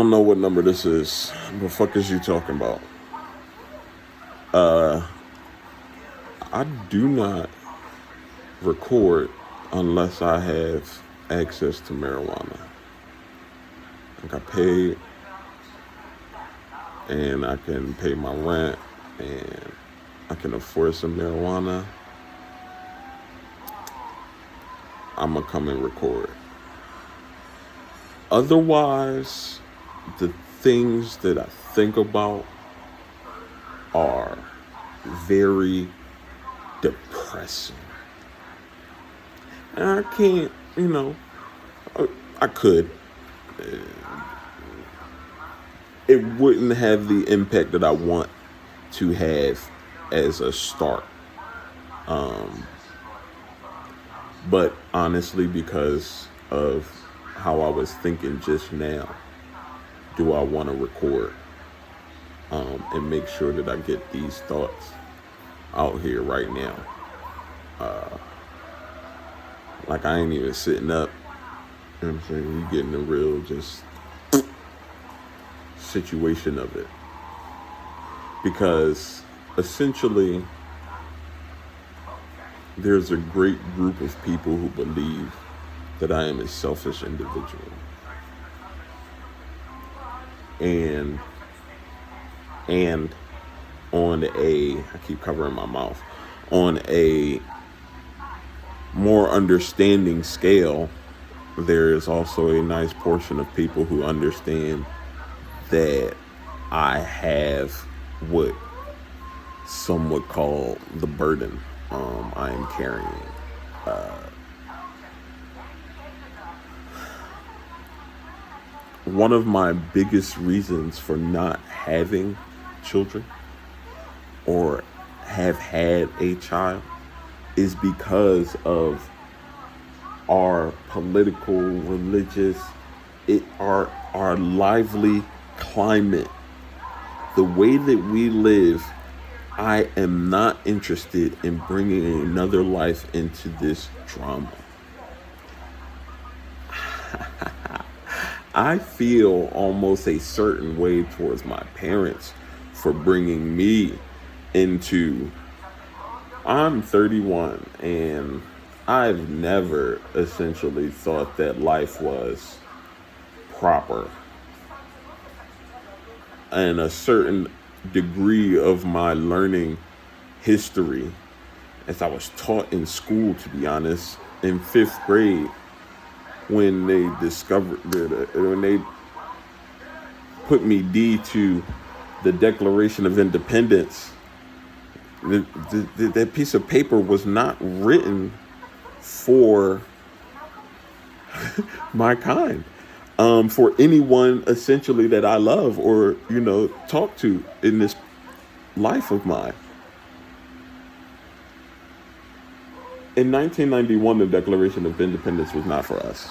don't know what number this is. What the fuck is you talking about? Uh, I do not record unless I have access to marijuana. Like I pay and I can pay my rent and I can afford some marijuana. I'm gonna come and record. Otherwise, the things that I think about are very depressing. And I can't, I could. It wouldn't have the impact that I want to have as a start. But honestly, because of how I was thinking just now, do I want to record and make sure that I get these thoughts out here right now? Like I ain't even sitting up. You know what I'm saying? You getting the real just situation of it. Because essentially, there's a great group of people who believe that I am a selfish individual. And on I keep covering my mouth, on a more understanding scale, there is also a nice portion of people who understand that I have what some would call the burden I am carrying. One of my biggest reasons for not having children or have had a child is because of our political, religious, our lively climate. The way that we live, I am not interested in bringing another life into this drama. I feel almost a certain way towards my parents for bringing me into. I'm 31 and I've never essentially thought that life was proper. And a certain degree of my learning history, as I was taught in school, to be honest, in 5th grade, when they when they put me D to the Declaration of Independence, that piece of paper was not written for my kind, for anyone essentially that I love or, talk to in this life of mine. In 1991, the Declaration of Independence was not for us.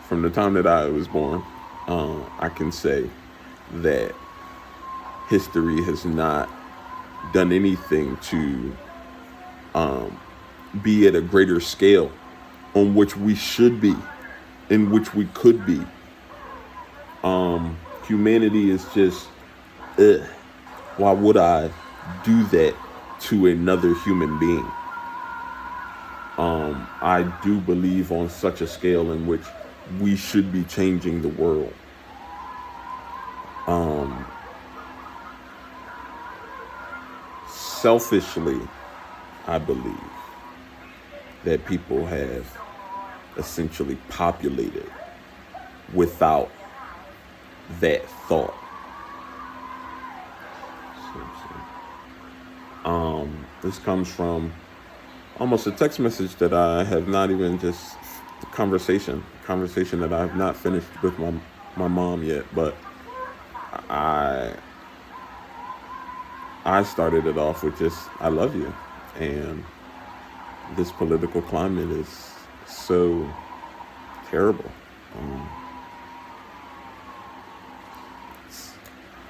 From the time that I was born, I can say that history has not done anything to be at a greater scale on which we should be, in which we could be. Humanity is just, why would I do that to another human being? I do believe on such a scale in which we should be changing the world. Selfishly, I believe that people have essentially populated without that thought. This comes from almost a text message that I have not even just conversation that I have not finished with my mom yet, but I started it off with just, I love you. And this political climate is so terrible. It's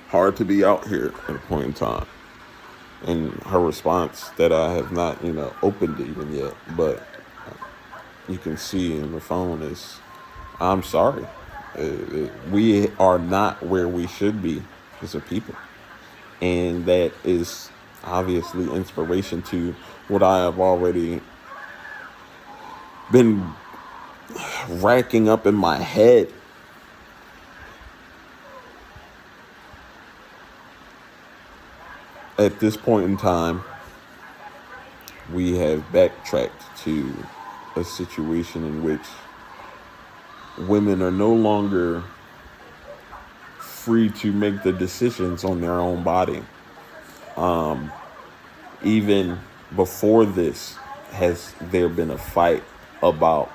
hard to be out here at a point in time. And her response that I have not, opened even yet, but you can see in the phone is I'm sorry. We are not where we should be as a people. And that is obviously inspiration to what I have already been racking up in my head. At this point in time, we have backtracked to a situation in which women are no longer free to make the decisions on their own body. Even before this, has there been a fight about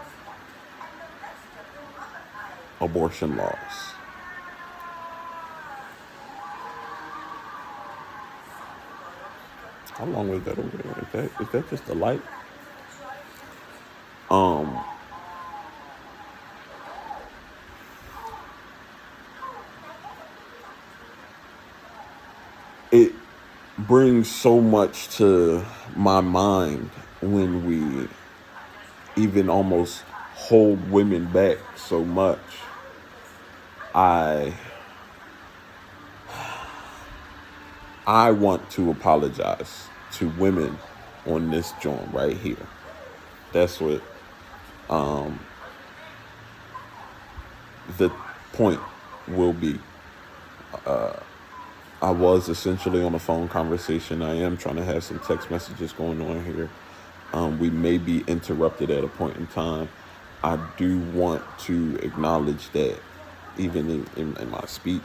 abortion laws? How long was that over there? Is that just a light? Um, it brings so much to my mind when we even almost hold women back so much. I I want to apologize to women on this joint right here. That's what the point will be. I was essentially on a phone conversation. I am trying to have some text messages going on here. We may be interrupted at a point in time. I do want to acknowledge that even in my speech,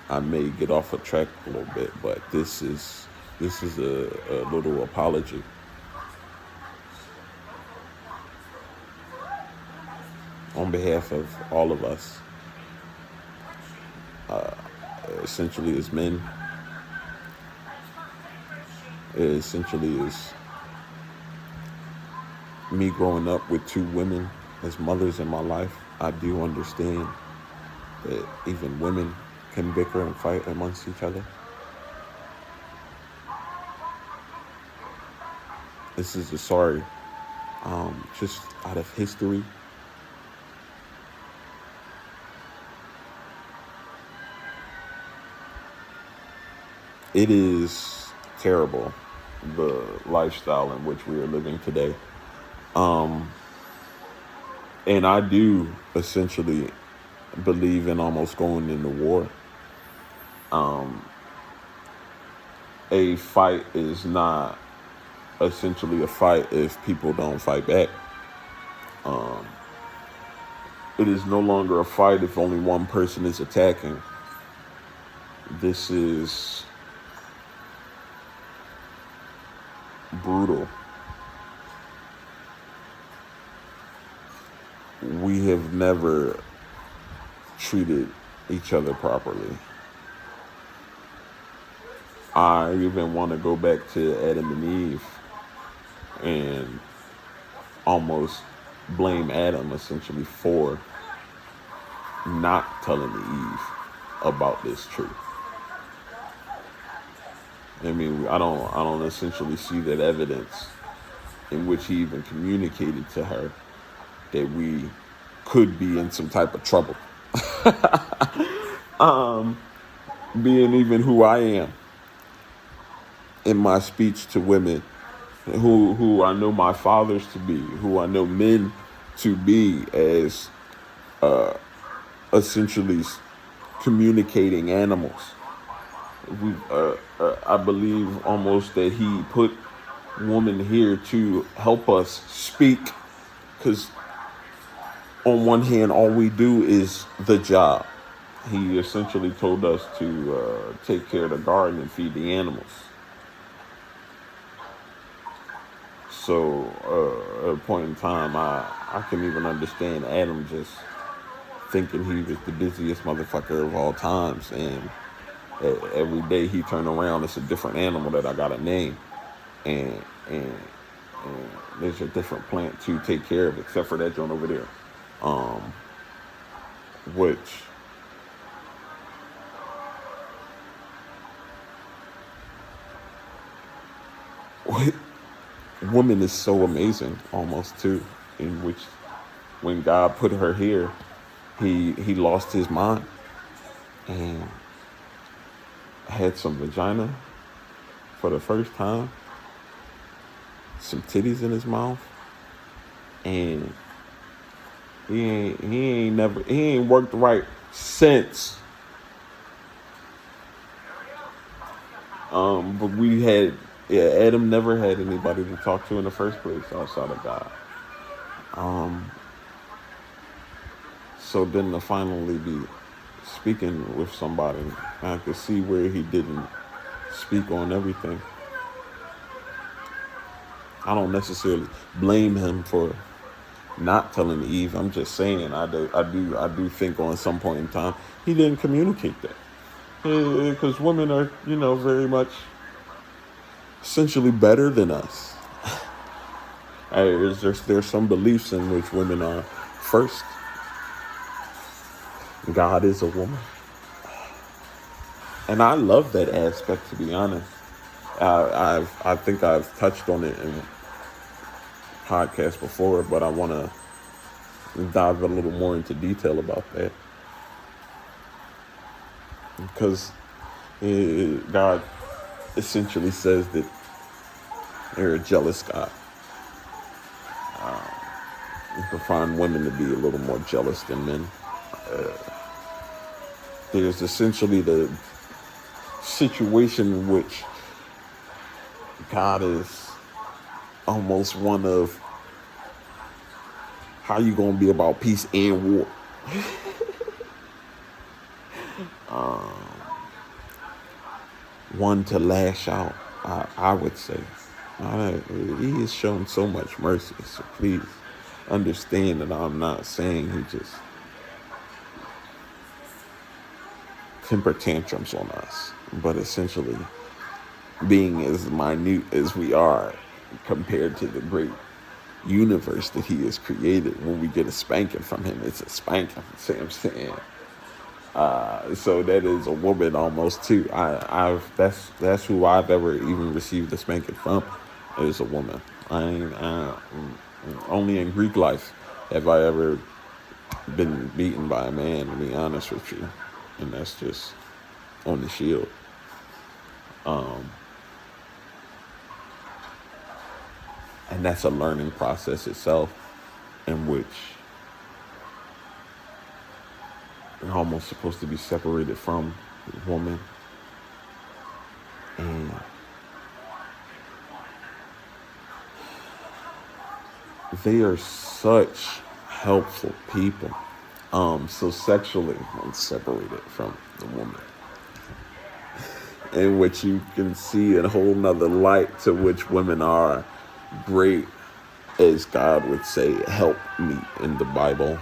I may get off a track a little bit, but this is a little apology on behalf of all of us, essentially as men. It essentially is me growing up with two women as mothers in my life. I do understand that even women can bicker and fight amongst each other. This is a sorry, just out of history. It is terrible, the lifestyle in which we are living today. And I do essentially believe in almost going into war. A fight is not essentially a fight if people don't fight back. It is no longer a fight if only one person is attacking. This is brutal. We have never treated each other properly. I even want to go back to Adam and Eve and almost blame Adam essentially for not telling Eve about this truth. I mean, I don't essentially see that evidence in which he even communicated to her that we could be in some type of trouble. Being even who I am in my speech to women, who I know my fathers to be, who I know men to be, as essentially communicating animals. I believe almost that he put woman here to help us speak, because on one hand, all we do is the job. He essentially told us to take care of the garden and feed the animals. So at a point in time, I can even understand Adam just thinking he was the busiest motherfucker of all times, and every day he turned around, it's a different animal that I gotta name, and and, and there's a different plant to take care of, except for that joint over there, which woman is so amazing almost too, in which when God put her here, he lost his mind and had some vagina for the first time, some titties in his mouth, and he ain't worked right since. But Adam never had anybody to talk to in the first place outside of God. So then to finally be speaking with somebody, I could see where he didn't speak on everything. I don't necessarily blame him for not telling Eve. I'm just saying I do think on some point in time he didn't communicate that, because women are very much essentially better than us. There's some beliefs in which women are first. God is a woman, and I love that aspect. To be honest, I think I've touched on it in podcasts before, but I want to dive a little more into detail about that, because God essentially says that they're a jealous God. You can find women to be a little more jealous than men. There's essentially the situation in which God is almost one of, how you gonna be about peace and war? One to lash out, I would say. He has shown so much mercy, so please understand that I'm not saying he just temper tantrums on us, but essentially being as minute as we are compared to the great universe that he has created. When we get a spanking from him, it's a spanking. See what I'm saying? So that is a woman almost too. That's who I've ever even received a spanking from, is a woman. Only in Greek life have I ever been beaten by a man, to be honest with you, and that's just on the shield. And that's a learning process itself, in which you're almost supposed to be separated from the woman. And they are such helpful people. So sexually, I'm separated from the woman, in which you can see a whole nother light to which women are great, as God would say, help me in the Bible.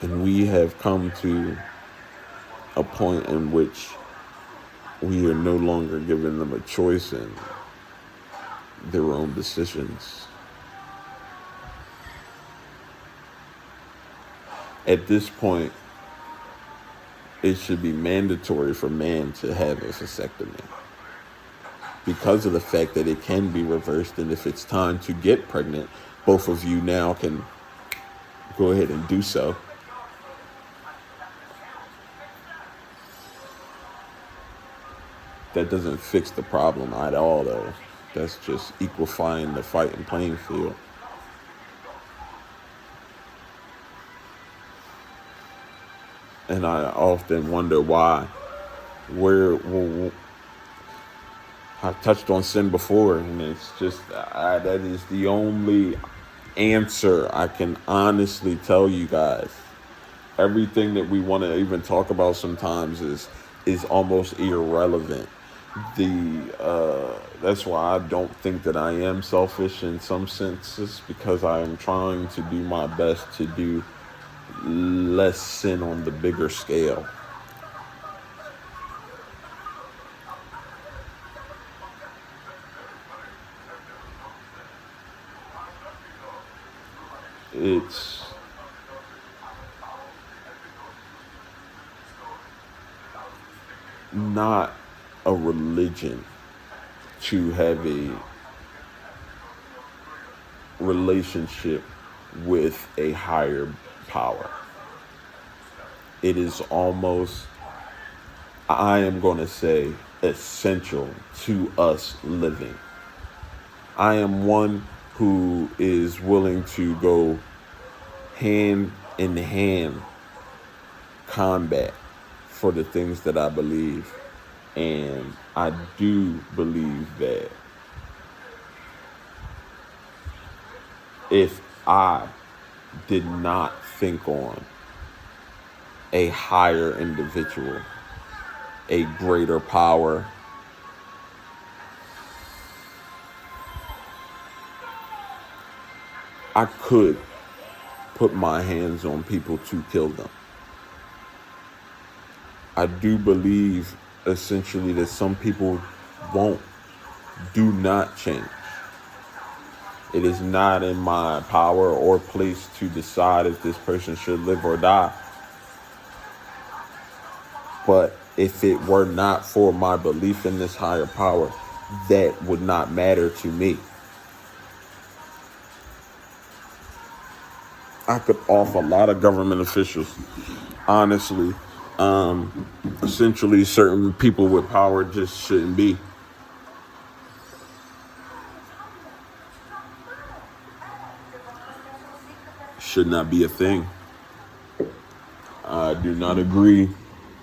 And we have come to a point in which we are no longer giving them a choice in their own decisions. At this point, it should be mandatory for man to have a vasectomy, because of the fact that it can be reversed, and if it's time to get pregnant, both of you now can go ahead and do so. That doesn't fix the problem at all, though. That's just equifying the fighting playing field. And I often wonder why. I've touched on sin before, and it's just that is the only answer I can honestly tell you guys. Everything that we want to even talk about sometimes is almost irrelevant. That's why I don't think that I am selfish in some senses, because I am trying to do my best to do less sin on the bigger scale. It's not a religion to have a relationship with a higher power. It is almost, I am going to say, essential to us living. I am one who is willing to go hand in hand combat for the things that I believe. And I do believe that if I did not think on a higher individual, a greater power, I could put my hands on people to kill them. I do believe essentially that some people do not change. It is not in my power or place to decide if this person should live or die. But if it were not for my belief in this higher power, that would not matter to me. I could off a lot of government officials, honestly. Essentially, certain people with power just shouldn't be. Should not be a thing. I do not agree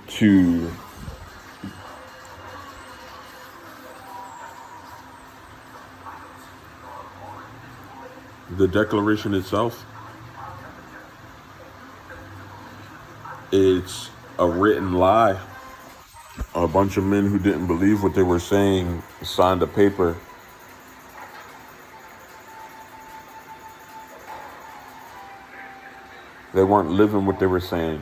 to the Declaration itself. It's a written lie. A bunch of men who didn't believe what they were saying signed a paper. They weren't living what they were saying.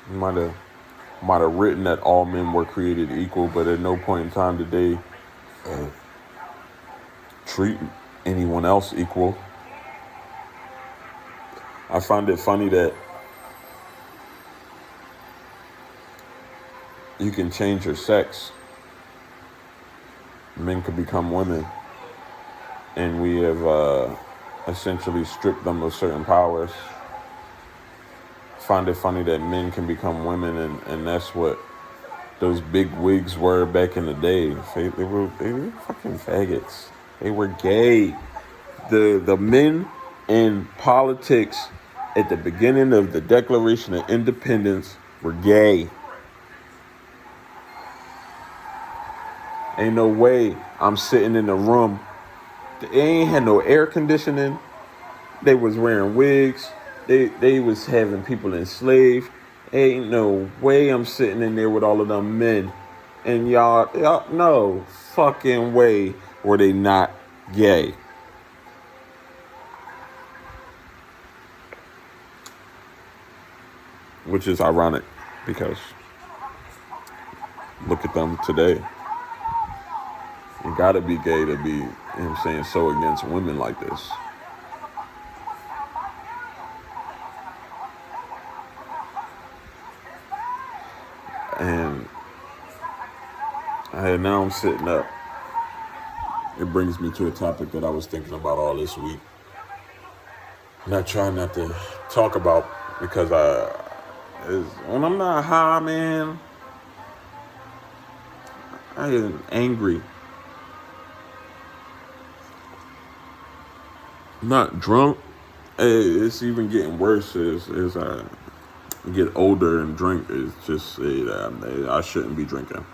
Might have written that all men were created equal, but at no point in time did they treat anyone else equal. I find it funny that you can change your sex. Men could become women. And we have essentially stripped them of certain powers. Find it funny that men can become women, and that's what those big wigs were back in the day. They were fucking faggots. They were gay. The men in politics at the beginning of the Declaration of Independence were gay. Ain't no way I'm sitting in a room. They ain't had no air conditioning. They was wearing wigs. They was having people enslaved. Ain't no way I'm sitting in there with all of them men. And y'all no fucking way were they not gay. Which is ironic because look at them today. You gotta be gay to be, you know what I'm saying, so against women like this. And now I'm sitting up. It brings me to a topic that I was thinking about all this week. And I try not to talk about because when I'm not high, man, I am angry. Not drunk. It's even getting worse as I get older and drink. It's just I shouldn't be drinking.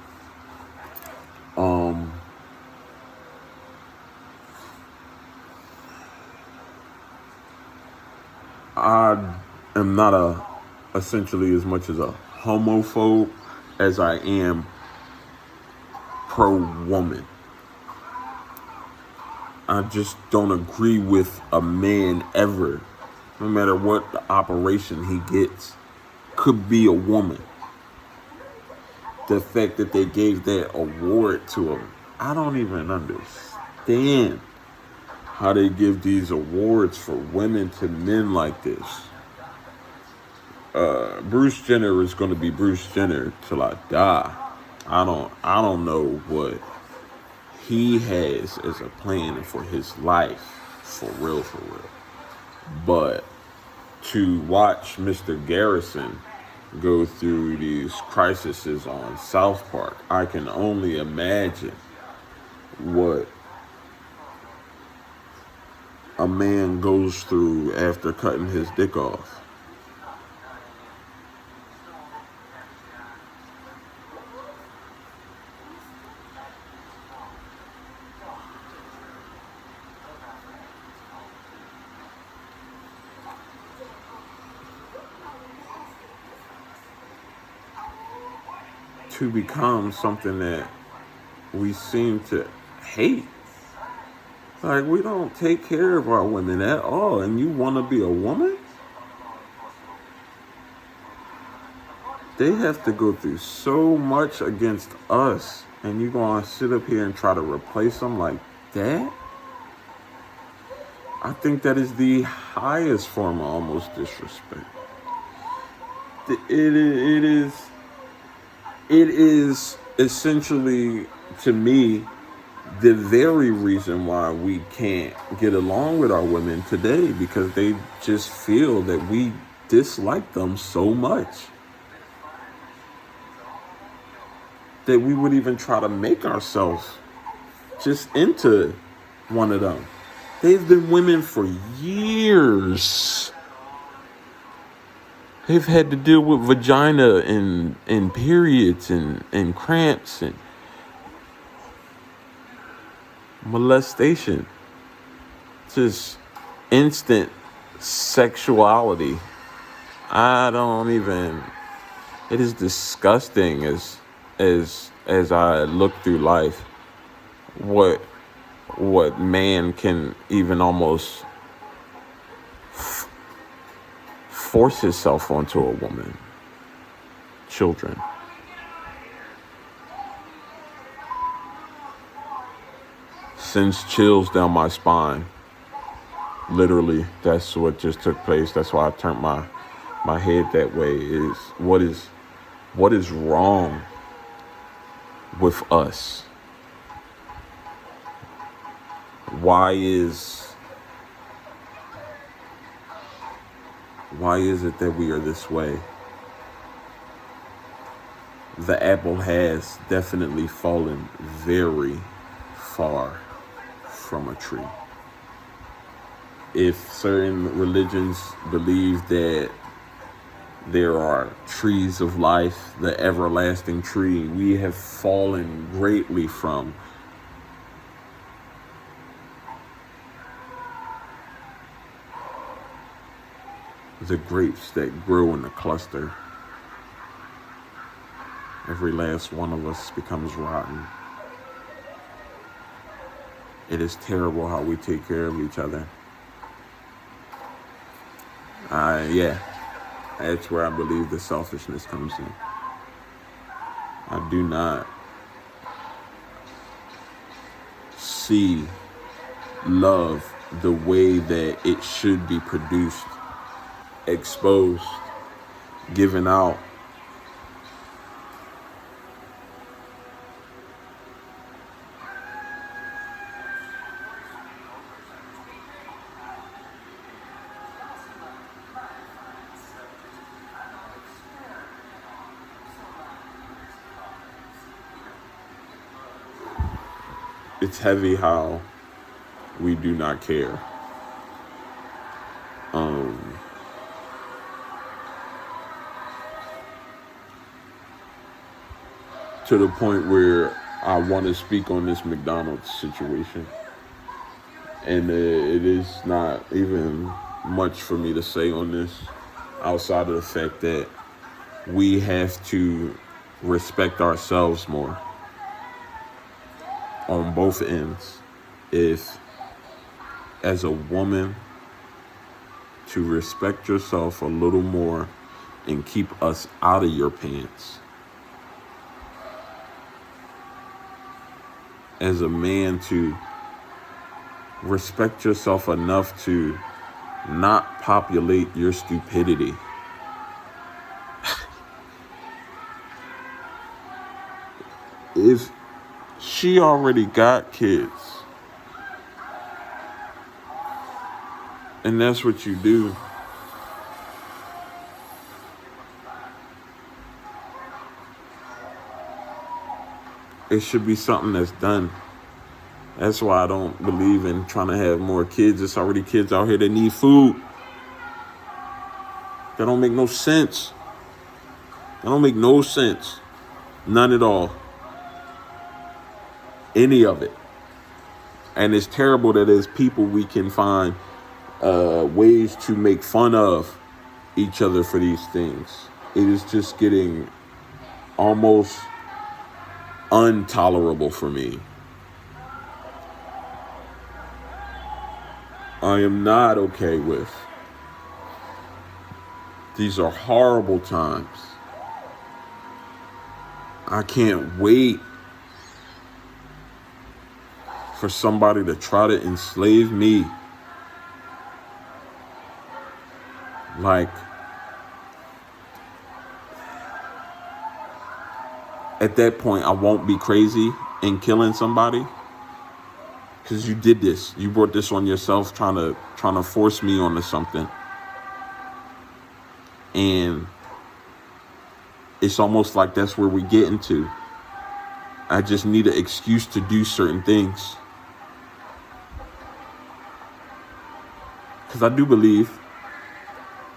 I am not essentially as much as a homophobe as I am pro-woman. I just don't agree with a man ever, no matter what the operation he gets, could be a woman. The fact that they gave that award to him, I don't even understand how they give these awards for women to men like this. Bruce Jenner is going to be Bruce Jenner till I die. I don't know what he has as a plan for his life, for real, for real. But to watch Mr. Garrison go through these crises on South Park, I can only imagine what a man goes through after cutting his dick off. To become something that we seem to hate. Like, we don't take care of our women at all, and you want to be a woman? They have to go through so much against us, and you gonna sit up here and try to replace them like that? I think that is the highest form of almost disrespect. It is essentially, to me, the very reason why we can't get along with our women today, because they just feel that we dislike them so much that we would even try to make ourselves just into one of them. They've been women for years. They've had to deal with vagina and periods and cramps and molestation. Just instant sexuality. It is disgusting as I look through life what man can even almost force himself onto a woman. Children. Sends chills down my spine. Literally, that's what just took place. That's why I turned my head that way. Is what is wrong with us? Why is it that we are this way? The apple has definitely fallen very far from a tree. If certain religions believe that there are trees of life, the everlasting tree, we have fallen greatly from. The grapes that grow in a cluster. Every last one of us becomes rotten. It is terrible how we take care of each other. That's where I believe the selfishness comes in. I do not see love the way that it should be produced, exposed, given out. It's heavy how we do not care. To the point where I want to speak on this McDonald's situation. And it is not even much for me to say on this, outside of the fact that we have to respect ourselves more on both ends. If, as a woman, to respect yourself a little more and keep us out of your pants. As a man, to respect yourself enough to not populate your stupidity. If she already got kids. And that's what you do. It should be something that's done. That's why I don't believe in trying to have more kids. There's already kids out here that need food. That don't make no sense. That don't make no sense. None at all. Any of it. And it's terrible that as people we can find ways to make fun of each other for these things. It is just getting almost intolerable for me. I am not okay with. These are horrible times. I can't wait for somebody to try to enslave me. Like, at that point, I won't be crazy in killing somebody. Because you did this. You brought this on yourself, trying to force me onto something. And it's almost like that's where we get into. I just need an excuse to do certain things. Because I do believe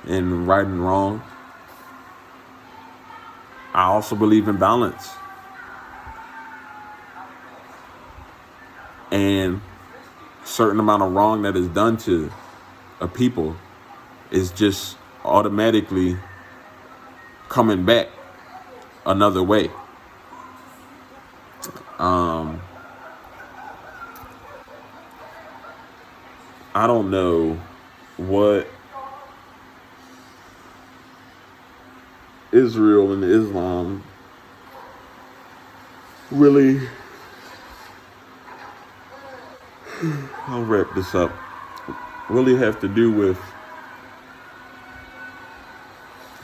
in right and wrong. I also believe in balance. And a certain amount of wrong that is done to a people is just automatically coming back another way. I don't know what Israel and Islam really, I'll wrap this up, really have to do with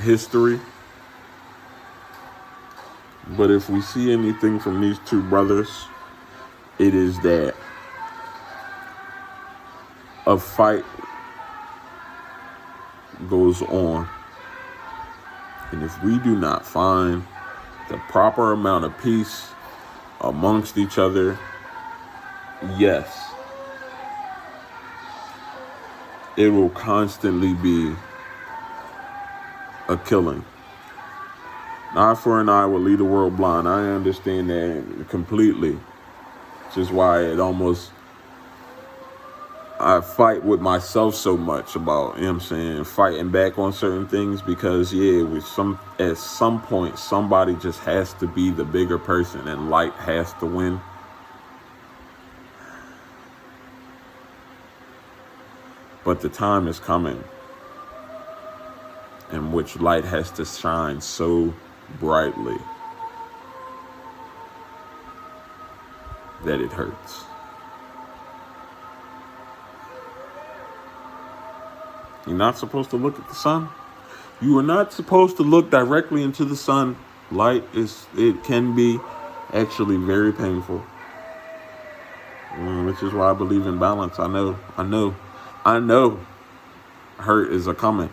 history. But if we see anything from these two brothers, it is that a fight goes on. And if we do not find the proper amount of peace amongst each other, yes, it will constantly be a killing. An eye for an eye will lead the world blind. I understand that completely. Which is why I fight with myself so much about, you know what I'm saying, fighting back on certain things, because at some point somebody just has to be the bigger person and light has to win. But the time is coming in which light has to shine so brightly that it hurts. You're not supposed to look at the sun. You are not supposed to look directly into the sun. It can be actually very painful. Which is why I believe in balance. I know hurt is a coming.